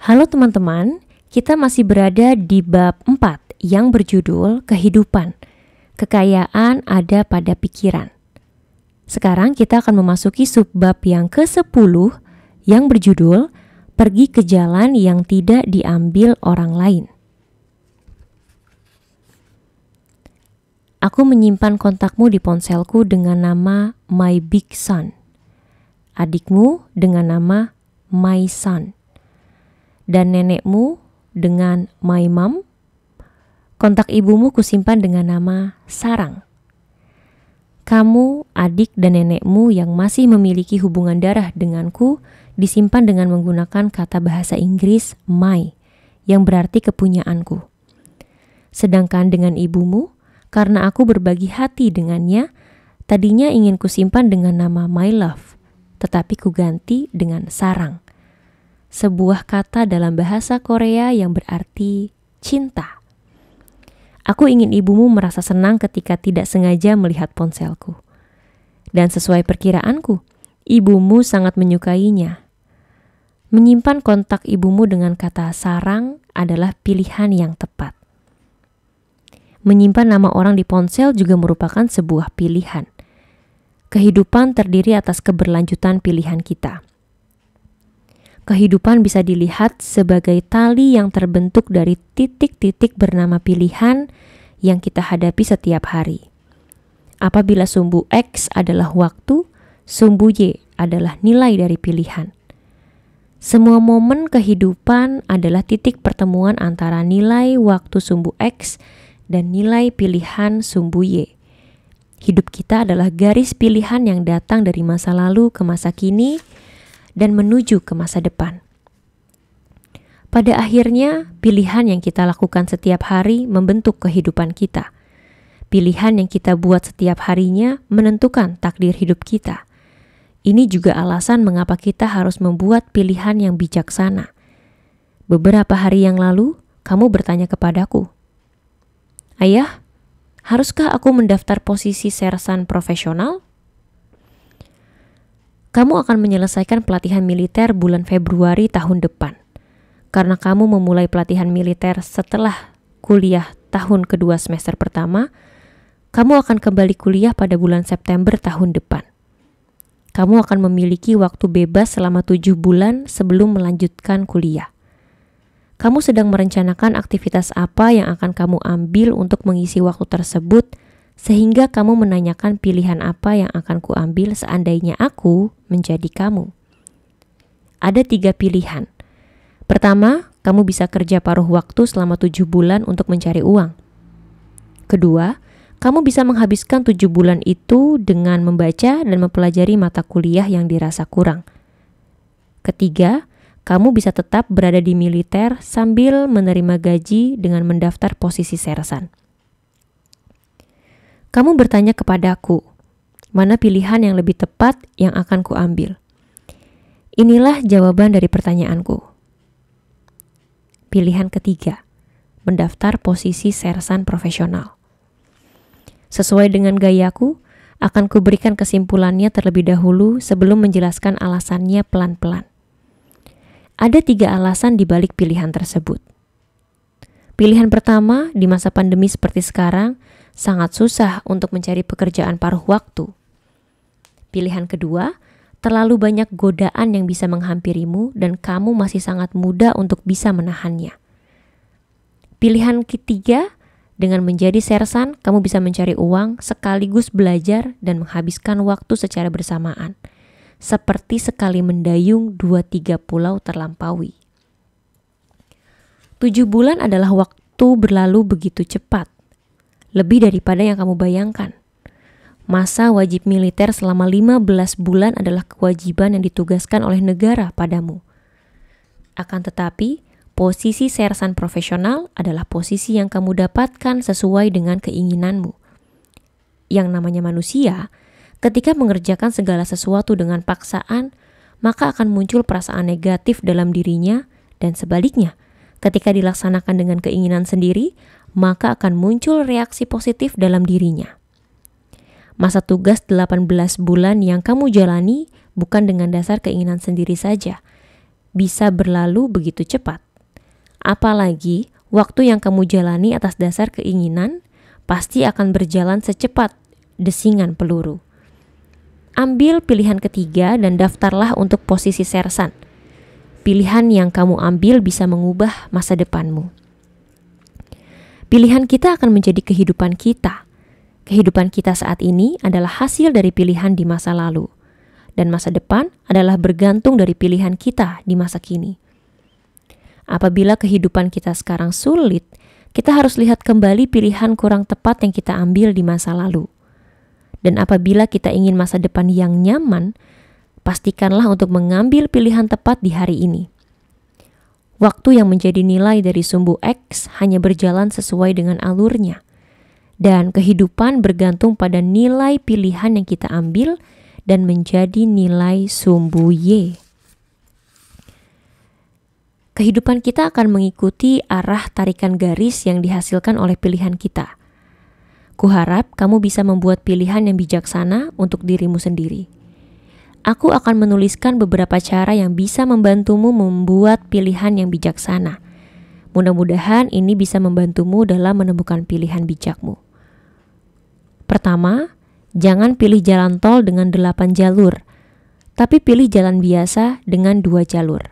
Halo teman-teman, kita masih berada di bab 4 yang berjudul Kehidupan. Kekayaan ada pada pikiran. Sekarang kita akan memasuki subbab yang ke-10 yang berjudul Pergi ke jalan yang tidak diambil orang lain. Aku menyimpan kontakmu di ponselku dengan nama My Big Son. Adikmu dengan nama My Son. Dan nenekmu dengan My Mom. Kontak ibumu kusimpan dengan nama Sarang. Kamu, adik dan nenekmu yang masih memiliki hubungan darah denganku disimpan dengan menggunakan kata bahasa Inggris my, yang berarti kepunyaanku. Sedangkan dengan ibumu, karena aku berbagi hati dengannya, tadinya ingin kusimpan dengan nama my love, tetapi kuganti dengan Sarang. Sebuah kata dalam bahasa Korea yang berarti cinta. Aku ingin ibumu merasa senang ketika tidak sengaja melihat ponselku. Dan sesuai perkiraanku, ibumu sangat menyukainya. Menyimpan kontak ibumu dengan kata Sarang adalah pilihan yang tepat. Menyimpan nama orang di ponsel juga merupakan sebuah pilihan. Kehidupan terdiri atas keberlanjutan pilihan kita. Kehidupan bisa dilihat sebagai tali yang terbentuk dari titik-titik bernama pilihan yang kita hadapi setiap hari. Apabila sumbu X adalah waktu, sumbu Y adalah nilai dari pilihan. Semua momen kehidupan adalah titik pertemuan antara nilai waktu sumbu X dan nilai pilihan sumbu Y. Hidup kita adalah garis pilihan yang datang dari masa lalu ke masa kini dan menuju ke masa depan. Pada akhirnya, pilihan yang kita lakukan setiap hari membentuk kehidupan kita. Pilihan yang kita buat setiap harinya menentukan takdir hidup kita. Ini juga alasan mengapa kita harus membuat pilihan yang bijaksana. Beberapa hari yang lalu, kamu bertanya kepadaku, "Ayah, haruskah aku mendaftar posisi sersan profesional?" Kamu akan menyelesaikan pelatihan militer bulan Februari tahun depan. Karena kamu memulai pelatihan militer setelah kuliah tahun kedua semester pertama, kamu akan kembali kuliah pada bulan September tahun depan. Kamu akan memiliki waktu bebas selama 7 bulan sebelum melanjutkan kuliah. Kamu sedang merencanakan aktivitas apa yang akan kamu ambil untuk mengisi waktu tersebut, sehingga kamu menanyakan pilihan apa yang akan kuambil seandainya aku menjadi kamu. Ada 3 pilihan. Pertama, kamu bisa kerja paruh waktu selama 7 bulan untuk mencari uang. Kedua, kamu bisa menghabiskan 7 bulan itu dengan membaca dan mempelajari mata kuliah yang dirasa kurang. Ketiga, kamu bisa tetap berada di militer sambil menerima gaji dengan mendaftar posisi sersan. Kamu bertanya kepadaku, mana pilihan yang lebih tepat yang akan kuambil? Inilah jawaban dari pertanyaanku. Pilihan ketiga, mendaftar posisi sersan profesional. Sesuai dengan gayaku, akan kuberikan kesimpulannya terlebih dahulu sebelum menjelaskan alasannya pelan-pelan. Ada 3 alasan di balik pilihan tersebut. Pilihan pertama, di masa pandemi seperti sekarang, sangat susah untuk mencari pekerjaan paruh waktu. Pilihan kedua, terlalu banyak godaan yang bisa menghampirimu dan kamu masih sangat muda untuk bisa menahannya. Pilihan ketiga, dengan menjadi sersan, kamu bisa mencari uang sekaligus belajar dan menghabiskan waktu secara bersamaan. Seperti sekali mendayung 2-3 pulau terlampaui. 7 bulan adalah waktu berlalu begitu cepat. Lebih daripada yang kamu bayangkan. Masa wajib militer selama 15 bulan adalah kewajiban yang ditugaskan oleh negara padamu. Akan tetapi, posisi sersan profesional adalah posisi yang kamu dapatkan sesuai dengan keinginanmu. Yang namanya manusia, ketika mengerjakan segala sesuatu dengan paksaan, maka akan muncul perasaan negatif dalam dirinya, dan sebaliknya, ketika dilaksanakan dengan keinginan sendiri, maka akan muncul reaksi positif dalam dirinya. Masa tugas 18 bulan yang kamu jalani bukan dengan dasar keinginan sendiri saja. bisa berlalu begitu cepat. Apalagi waktu yang kamu jalani atas dasar keinginan pasti akan berjalan secepat desingan peluru. Ambil pilihan ketiga dan daftarlah untuk posisi sersan. Pilihan yang kamu ambil bisa mengubah masa depanmu. Pilihan kita akan menjadi kehidupan kita. Kehidupan kita saat ini adalah hasil dari pilihan di masa lalu. Dan masa depan adalah bergantung dari pilihan kita di masa kini. Apabila kehidupan kita sekarang sulit, kita harus lihat kembali pilihan kurang tepat yang kita ambil di masa lalu. Dan apabila kita ingin masa depan yang nyaman, pastikanlah untuk mengambil pilihan tepat di hari ini. Waktu yang menjadi nilai dari sumbu X hanya berjalan sesuai dengan alurnya. Dan kehidupan bergantung pada nilai pilihan yang kita ambil dan menjadi nilai sumbu Y. Kehidupan kita akan mengikuti arah tarikan garis yang dihasilkan oleh pilihan kita. Kuharap kamu bisa membuat pilihan yang bijaksana untuk dirimu sendiri. Aku akan menuliskan beberapa cara yang bisa membantumu membuat pilihan yang bijaksana. Mudah-mudahan ini bisa membantumu dalam menemukan pilihan bijakmu. Pertama, jangan pilih jalan tol dengan 8 jalur, tapi pilih jalan biasa dengan 2 jalur.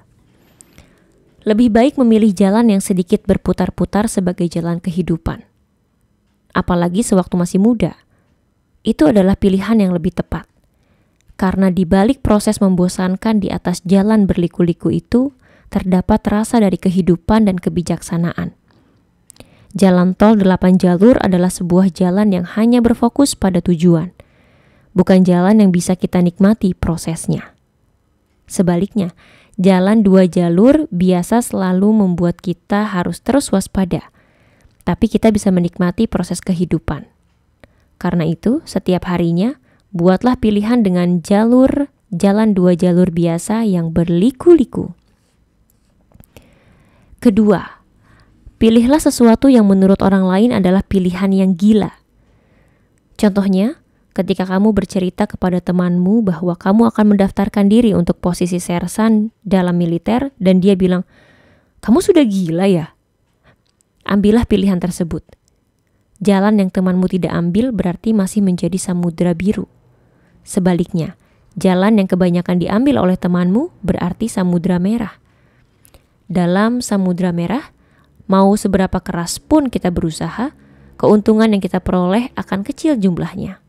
Lebih baik memilih jalan yang sedikit berputar-putar sebagai jalan kehidupan. Apalagi sewaktu masih muda. Itu adalah pilihan yang lebih tepat. Karena di balik proses membosankan di atas jalan berliku-liku itu, terdapat rasa dari kehidupan dan kebijaksanaan. Jalan tol 8 jalur adalah sebuah jalan yang hanya berfokus pada tujuan. Bukan jalan yang bisa kita nikmati prosesnya. Sebaliknya, jalan 2 jalur biasa selalu membuat kita harus terus waspada, tapi kita bisa menikmati proses kehidupan. Karena itu, setiap harinya, buatlah pilihan dengan jalan 2 jalur biasa yang berliku-liku. Kedua, pilihlah sesuatu yang menurut orang lain adalah pilihan yang gila. Contohnya, ketika kamu bercerita kepada temanmu bahwa kamu akan mendaftarkan diri untuk posisi sersan dalam militer dan dia bilang, "Kamu sudah gila ya?" Ambillah pilihan tersebut. Jalan yang temanmu tidak ambil berarti masih menjadi samudra biru. Sebaliknya, jalan yang kebanyakan diambil oleh temanmu berarti samudra merah. Dalam samudra merah, mau seberapa keras pun kita berusaha, keuntungan yang kita peroleh akan kecil jumlahnya.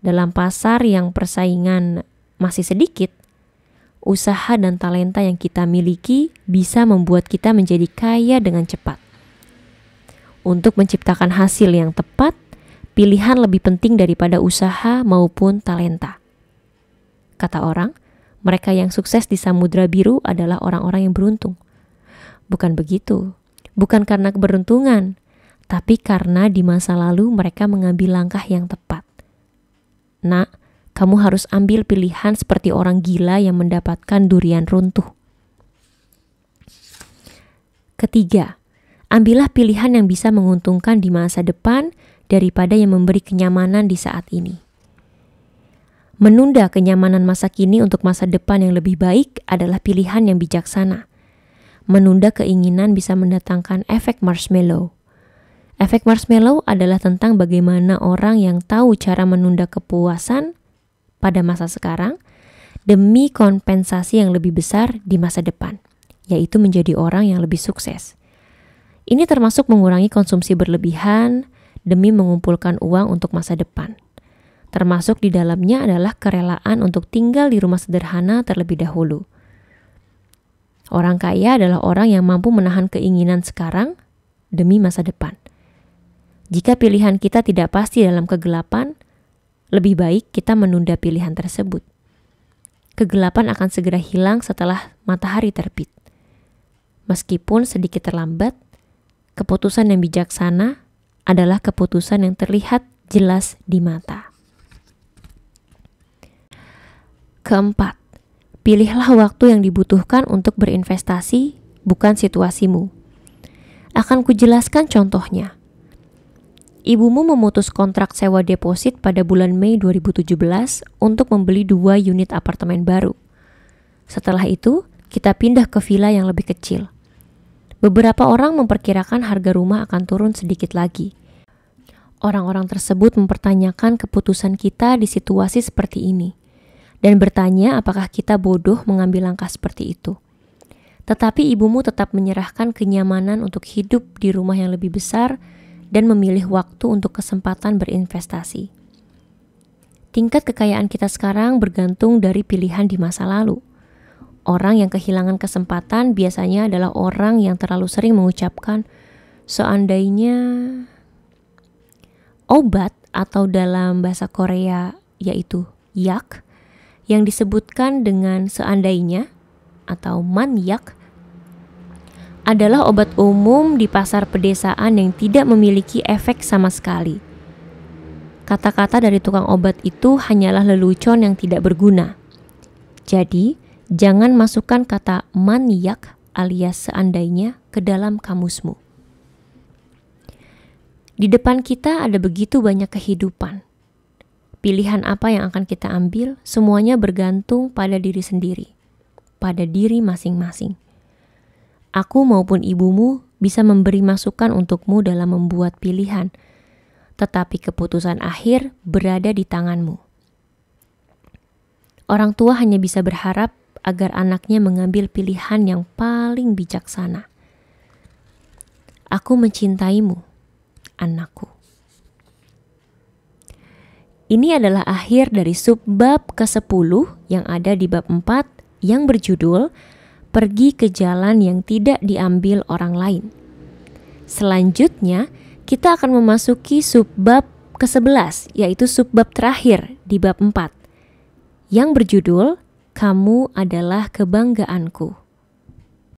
Dalam pasar yang persaingan masih sedikit, usaha dan talenta yang kita miliki bisa membuat kita menjadi kaya dengan cepat. Untuk menciptakan hasil yang tepat, pilihan lebih penting daripada usaha maupun talenta. Kata orang, mereka yang sukses di samudra biru adalah orang-orang yang beruntung. Bukan begitu. Bukan karena keberuntungan, tapi karena di masa lalu mereka mengambil langkah yang tepat. Nak, kamu harus ambil pilihan seperti orang gila yang mendapatkan durian runtuh. Ketiga, ambillah pilihan yang bisa menguntungkan di masa depan daripada yang memberi kenyamanan di saat ini. Menunda kenyamanan masa kini untuk masa depan yang lebih baik adalah pilihan yang bijaksana. Menunda keinginan bisa mendatangkan efek marshmallow. Efek marshmallow adalah tentang bagaimana orang yang tahu cara menunda kepuasan pada masa sekarang demi kompensasi yang lebih besar di masa depan, yaitu menjadi orang yang lebih sukses. Ini termasuk mengurangi konsumsi berlebihan demi mengumpulkan uang untuk masa depan. Termasuk di dalamnya adalah kerelaan untuk tinggal di rumah sederhana terlebih dahulu. Orang kaya adalah orang yang mampu menahan keinginan sekarang demi masa depan. Jika pilihan kita tidak pasti dalam kegelapan, lebih baik kita menunda pilihan tersebut. Kegelapan akan segera hilang setelah matahari terbit. Meskipun sedikit terlambat, keputusan yang bijaksana adalah keputusan yang terlihat jelas di mata. Keempat, pilihlah waktu yang dibutuhkan untuk berinvestasi, bukan situasimu. Akan kujelaskan contohnya. Ibumu memutus kontrak sewa deposit pada bulan Mei 2017 untuk membeli 2 unit apartemen baru. Setelah itu, kita pindah ke villa yang lebih kecil. Beberapa orang memperkirakan harga rumah akan turun sedikit lagi. Orang-orang tersebut mempertanyakan keputusan kita di situasi seperti ini dan bertanya apakah kita bodoh mengambil langkah seperti itu. Tetapi ibumu tetap menyerahkan kenyamanan untuk hidup di rumah yang lebih besar dan memilih waktu untuk kesempatan berinvestasi. Tingkat kekayaan kita sekarang bergantung dari pilihan di masa lalu. Orang yang kehilangan kesempatan biasanya adalah orang yang terlalu sering mengucapkan seandainya. Obat atau dalam bahasa Korea yaitu yak yang disebutkan dengan seandainya atau manyak adalah obat umum di pasar pedesaan yang tidak memiliki efek sama sekali. Kata-kata dari tukang obat itu hanyalah lelucon yang tidak berguna. Jadi, jangan masukkan kata manyak alias seandainya ke dalam kamusmu. Di depan kita ada begitu banyak kehidupan. Pilihan apa yang akan kita ambil, semuanya bergantung pada diri sendiri, pada diri masing-masing. Aku maupun ibumu bisa memberi masukan untukmu dalam membuat pilihan, tetapi keputusan akhir berada di tanganmu. Orang tua hanya bisa berharap agar anaknya mengambil pilihan yang paling bijaksana. Aku mencintaimu, anakku. Ini adalah akhir dari subbab ke-10 yang ada di bab 4 yang berjudul Pergi ke jalan yang tidak diambil orang lain. Selanjutnya, kita akan memasuki subbab ke-11, yaitu subbab terakhir di bab 4 yang berjudul Kamu adalah kebanggaanku.